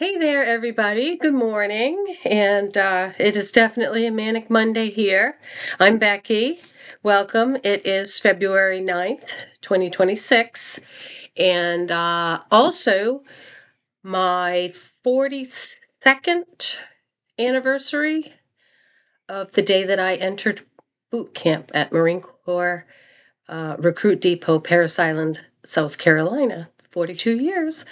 Hey there, everybody. Good morning. And it is definitely a Manic Monday here. I'm Becky. Welcome. It is February 9th, 2026. And also my 42nd anniversary of the day that I entered boot camp at Marine Corps Recruit Depot, Parris Island, South Carolina. 42 years.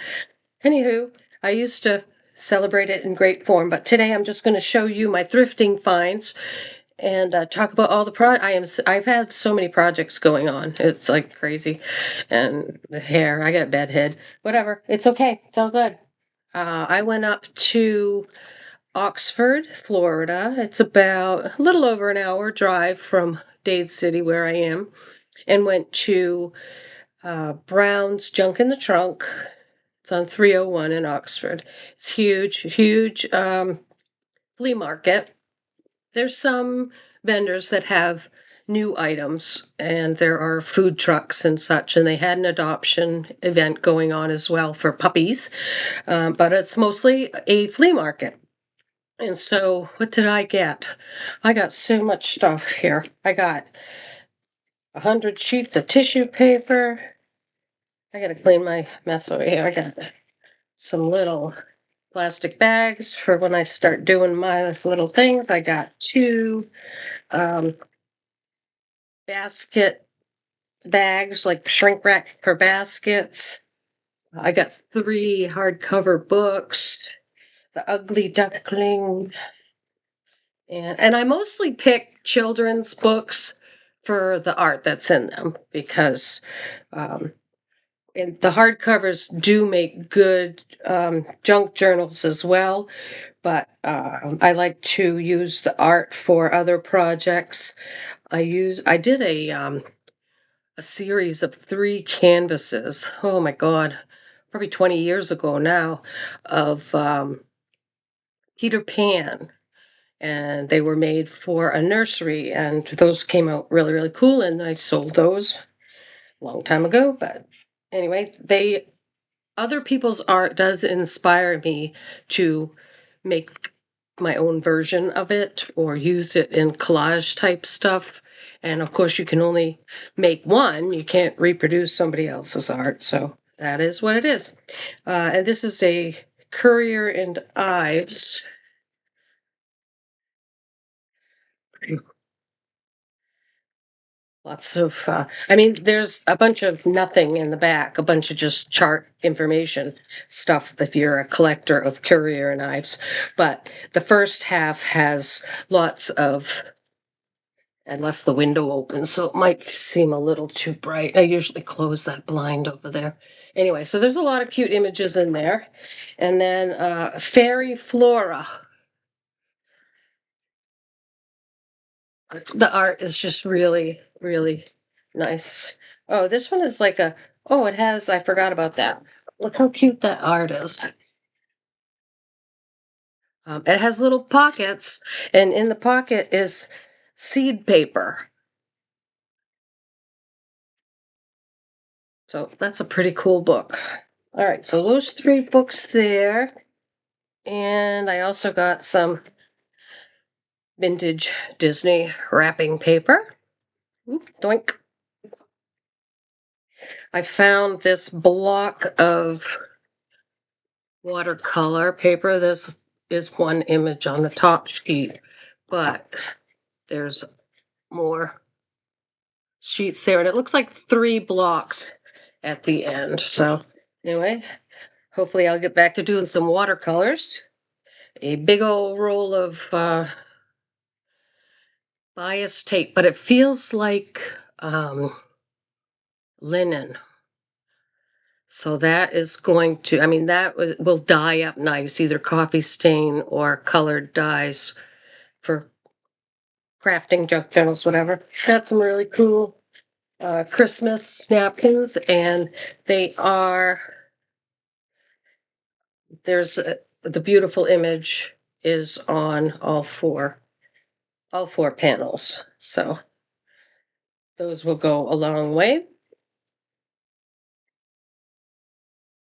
Anywho, I used to celebrate it in great form, but today I'm just going to show you my thrifting finds and talk about all the I've had so many projects going on. It's like crazy, and the hair. I got bad head. Whatever. It's okay. It's all good. I went up to Oxford, Florida. It's about a little over an hour drive from Dade City, where I am, and went to Brown's Junk in the Trunk. It's on 301 in Oxford. It's huge flea market. There's some vendors that have new items, and there are food trucks and such, and they had an adoption event going on as well for puppies, but it's mostly a flea market. And so, what did I get? I got so much stuff here. I got 100 sheets of tissue paper. I gotta clean my mess over here. I got some little plastic bags for when I start doing my little things. I got two basket bags, like shrink wrap for baskets. I got three hardcover books, The Ugly Duckling, and I mostly pick children's books for the art that's in them because um, and the hardcovers do make good junk journals as well, but I like to use the art for other projects. I did a series of 3 canvases. Oh my God, probably 20 years ago now, of Peter Pan, and they were made for a nursery, and those came out really cool, and I sold those a long time ago. But anyway, they other people's art does inspire me to make my own version of it or use it in collage type stuff. And of course, you can only make one, you can't reproduce somebody else's art. So that is what it is. And this is a Currier and Ives. Lots of, there's a bunch of nothing in the back, a bunch of just chart information stuff if you're a collector of Currier and Ives. But the first half has lots of, I left the window open, so it might seem a little too bright. I usually close that blind over there. Anyway, so there's a lot of cute images in there. And then Fairy Flora. The art is just really nice. Oh, this one is like it has, I forgot about that. Look how cute that art is. It has little pockets, and in the pocket is seed paper. So that's a pretty cool book. All right, so those 3 books there. And I also got some vintage Disney wrapping paper. Oop, doink. I found this block of watercolor paper. This is one image on the top sheet, but there's more sheets there, and it looks like 3 blocks at the end. So anyway, hopefully I'll get back to doing some watercolors. A big old roll of bias tape, but it feels like linen. So that is going to, that will dye up nice, either coffee stain or colored dyes for crafting, junk journals, whatever. Got some really cool Christmas napkins, and they are, the beautiful image is on all four panels. So those will go a long way.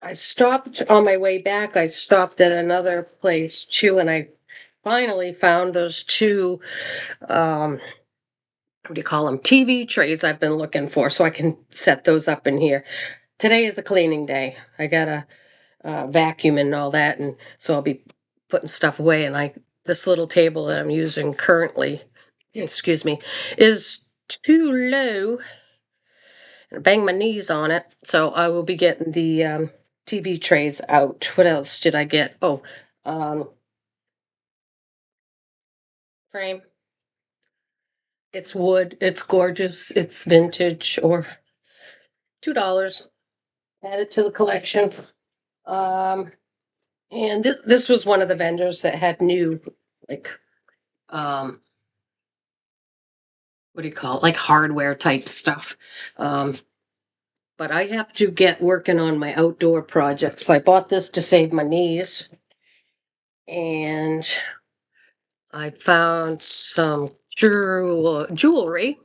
I stopped on my way back. I stopped at another place too, and I finally found those two, what do you call them? TV trays I've been looking for, so I can set those up in here. Today is a cleaning day. I gotta vacuum and all that, and so I'll be putting stuff away. And this little table that I'm using currently, excuse me, is too low. And I bang my knees on it, so I will be getting the TV trays out. What else did I get? Oh, um, frame. It's wood. It's gorgeous. It's vintage, or $2. Add it to the collection. Um, and this was one of the vendors that had new, like, um, what do you call it? Like hardware type stuff. But I have to get working on my outdoor project. So I bought this to save my knees. And I found some jewelry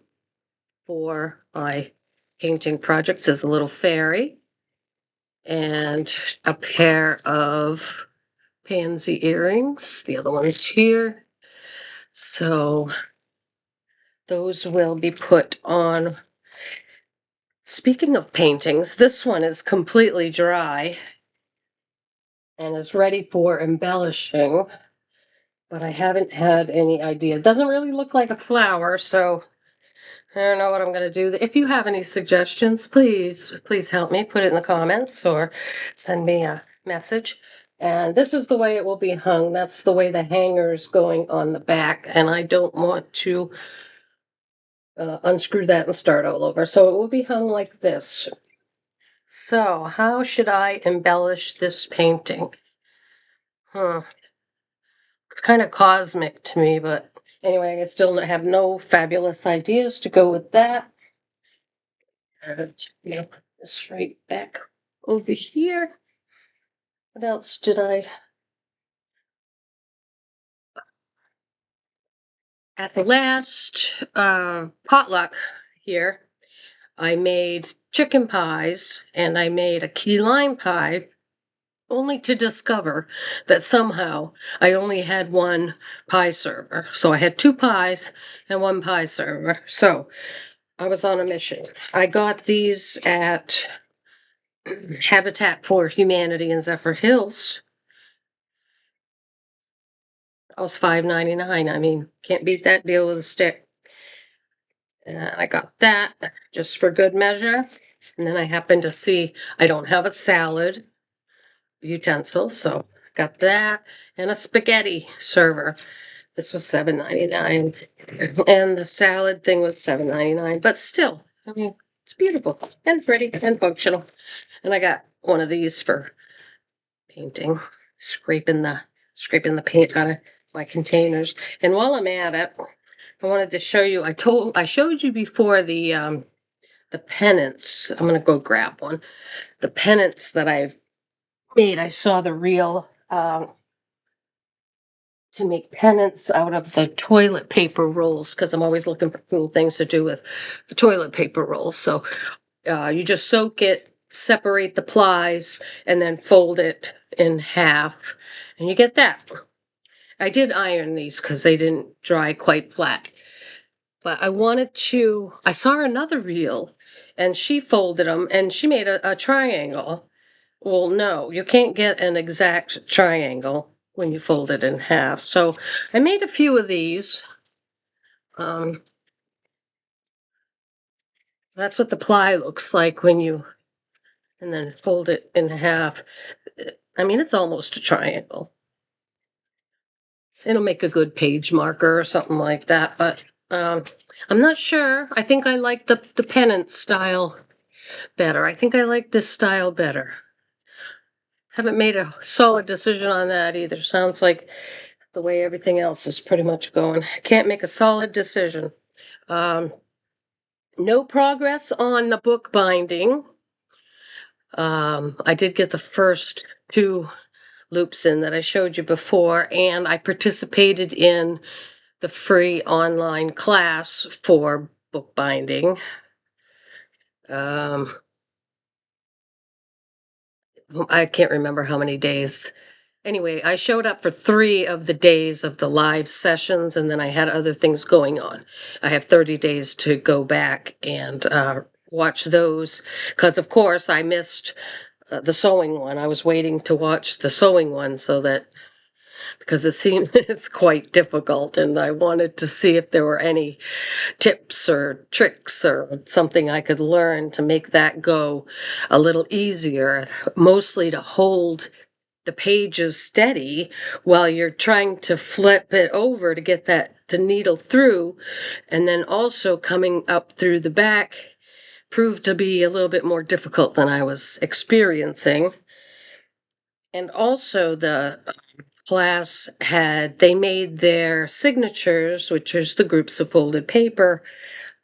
for my painting projects. There's a little fairy and a pair of pansy earrings. The other one's here. So those will be put on. Speaking of paintings, this one is completely dry and is ready for embellishing, but I haven't had any idea. It doesn't really look like a flower, so I don't know what I'm going to do. If you have any suggestions, please help me. Put it in the comments or send me a message. And this is the way it will be hung. That's the way the hanger is going on the back, and I don't want to unscrew that and start all over. So it will be hung like this. So how should I embellish this painting? It's kind of cosmic to me, but anyway, I still have no fabulous ideas to go with that. And, put this right back over here. What else did I? At the last potluck here, I made chicken pies and I made a key lime pie, only to discover that somehow I only had one pie server. So I had two pies and one pie server. So I was on a mission. I got these at Habitat for Humanity in Zephyr Hills. I was $5.99. I mean, can't beat that deal with a stick. I got that just for good measure. And then I happened to see I don't have a salad utensil, so got that and a spaghetti server. This was $7.99, and the salad thing was $7.99. But still, I mean, it's beautiful and pretty and functional. And I got one of these for painting, scraping the paint out of my containers. And while I'm at it, I wanted to show you. I showed you before the pennants. I'm gonna go grab one. The pennants that I've made. I saw the reel to make pennants out of the toilet paper rolls, because I'm always looking for cool things to do with the toilet paper rolls. So you just soak it, separate the plies, and then fold it in half, and you get that. I did iron these because they didn't dry quite flat. But I saw another reel, and she folded them, and she made a triangle. Well, no, you can't get an exact triangle when you fold it in half. So I made a few of these. That's what the ply looks like and then fold it in half. I mean, it's almost a triangle. It'll make a good page marker or something like that, but I'm not sure. I think I like the pennant style better. I think I like this style better. Haven't made a solid decision on that either. Sounds like the way everything else is pretty much going. I can't make a solid decision. No progress on the book binding. I did get the first two loops in that I showed you before, and I participated in the free online class for bookbinding. I can't remember how many days. Anyway, I showed up for 3 of the days of the live sessions, and then I had other things going on. I have 30 days to go back and watch those, because of course I missed the sewing one. I was waiting to watch the sewing one so that, because it seems it's quite difficult, and I wanted to see if there were any tips or tricks or something I could learn to make that go a little easier, mostly to hold the pages steady while you're trying to flip it over to get the needle through, and then also coming up through the back proved to be a little bit more difficult than I was experiencing. And also the class they made their signatures, which is the groups of folded paper.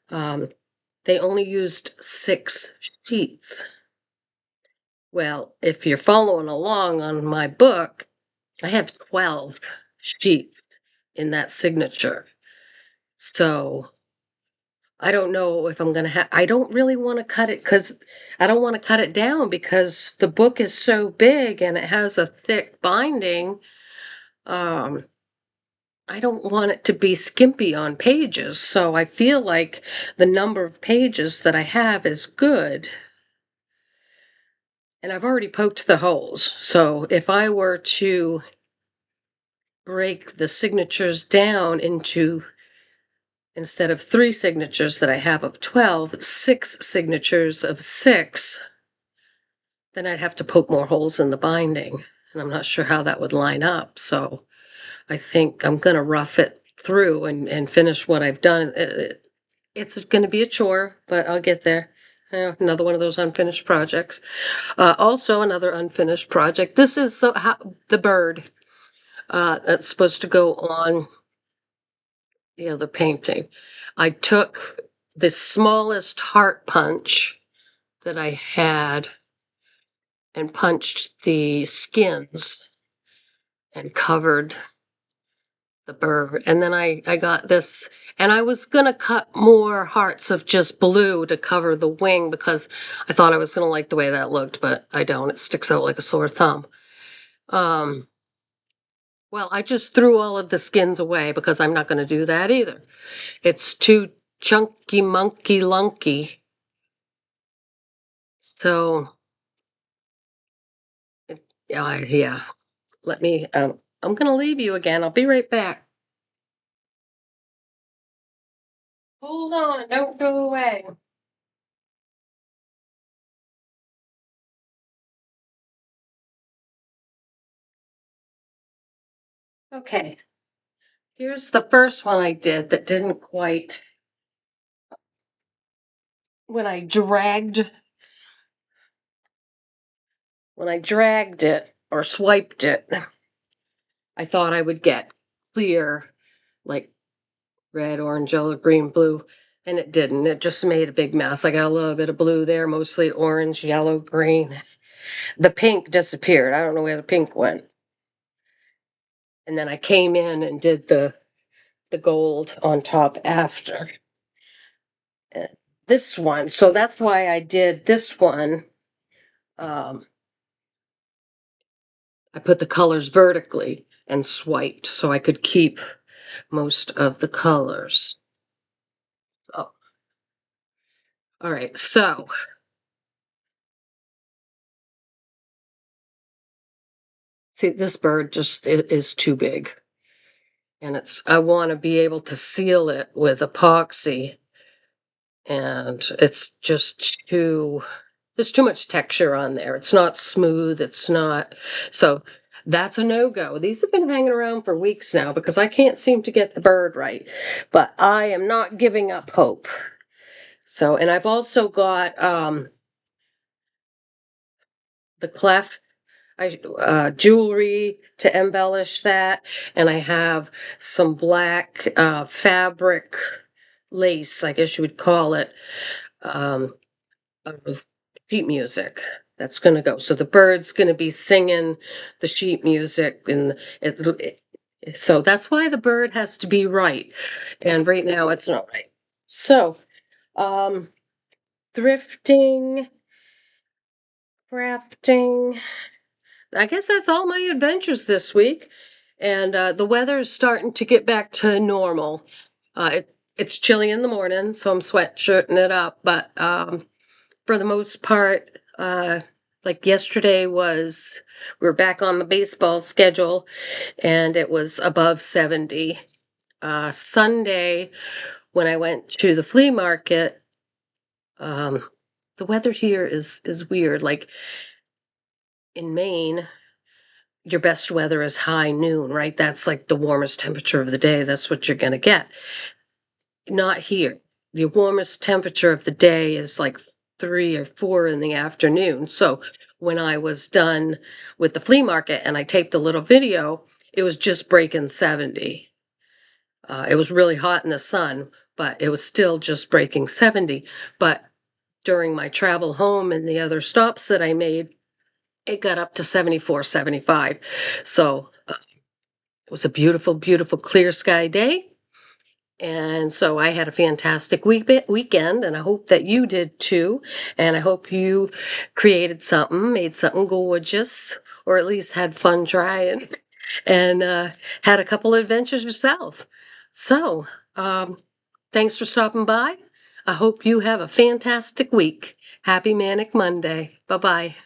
They only used 6 sheets. Well, if you're following along on my book, I have 12 sheets in that signature. So I don't know if I'm going to I don't really want to cut it, because I don't want to cut it down because the book is so big and it has a thick binding. I don't want it to be skimpy on pages. So I feel like the number of pages that I have is good. And I've already poked the holes. So if I were to break the signatures down into, instead of 3 signatures that I have of 12, 6 signatures of 6, then I'd have to poke more holes in the binding. And I'm not sure how that would line up. So I think I'm going to rough it through and finish what I've done. It's going to be a chore, but I'll get there. Another one of those unfinished projects. Also, another unfinished project. This is the bird that's supposed to go on the other painting. I took the smallest heart punch that I had and punched the skins and covered the bird. And then I got this, and I was going to cut more hearts of just blue to cover the wing because I thought I was going to like the way that looked, but I don't. It sticks out like a sore thumb. Well, I just threw all of the skins away because I'm not going to do that either. It's too chunky, monkey, lunky. So, yeah. Let me, I'm going to leave you again. I'll be right back. Hold on, don't go away. Okay, here's the first one I did that didn't quite, when I dragged it or swiped it, I thought I would get clear, like red, orange, yellow, green, blue, and it didn't. It just made a big mess. I got a little bit of blue there, mostly orange, yellow, green. The pink disappeared. I don't know where the pink went. And then I came in and did the gold on top after. This one, so that's why I did this one. I put the colors vertically and swiped so I could keep most of the colors. Oh, all right, so see, this bird just is too big, and I want to be able to seal it with epoxy, and it's just there's too much texture on there. It's not smooth. It's not, so that's a no-go. These have been hanging around for weeks now because I can't seem to get the bird right, but I am not giving up hope. So, and I've also got the clef jewelry to embellish that, and I have some black fabric lace, I guess you would call it, of sheet music that's going to go. So the bird's going to be singing the sheet music, and so that's why the bird has to be right. And right now it's not right. So, thrifting crafting. I guess that's all my adventures this week. And the weather is starting to get back to normal. It's chilly in the morning, so I'm sweatshirting it up. But for the most part, like yesterday we were back on the baseball schedule, and it was above 70. Sunday, when I went to the flea market, the weather here is weird. Like in Maine, your best weather is high noon, right? That's like the warmest temperature of the day. That's what you're going to get. Not here. The warmest temperature of the day is like 3 or 4 in the afternoon. So when I was done with the flea market and I taped a little video, it was just breaking 70. It was really hot in the sun, but it was still just breaking 70. But during my travel home and the other stops that I made, it got up to 74, 75. So it was a beautiful, beautiful clear sky day. And so I had a fantastic weekend, and I hope that you did too. And I hope you created something, made something gorgeous, or at least had fun trying, and had a couple of adventures yourself. So thanks for stopping by. I hope you have a fantastic week. Happy Manic Monday. Bye-bye.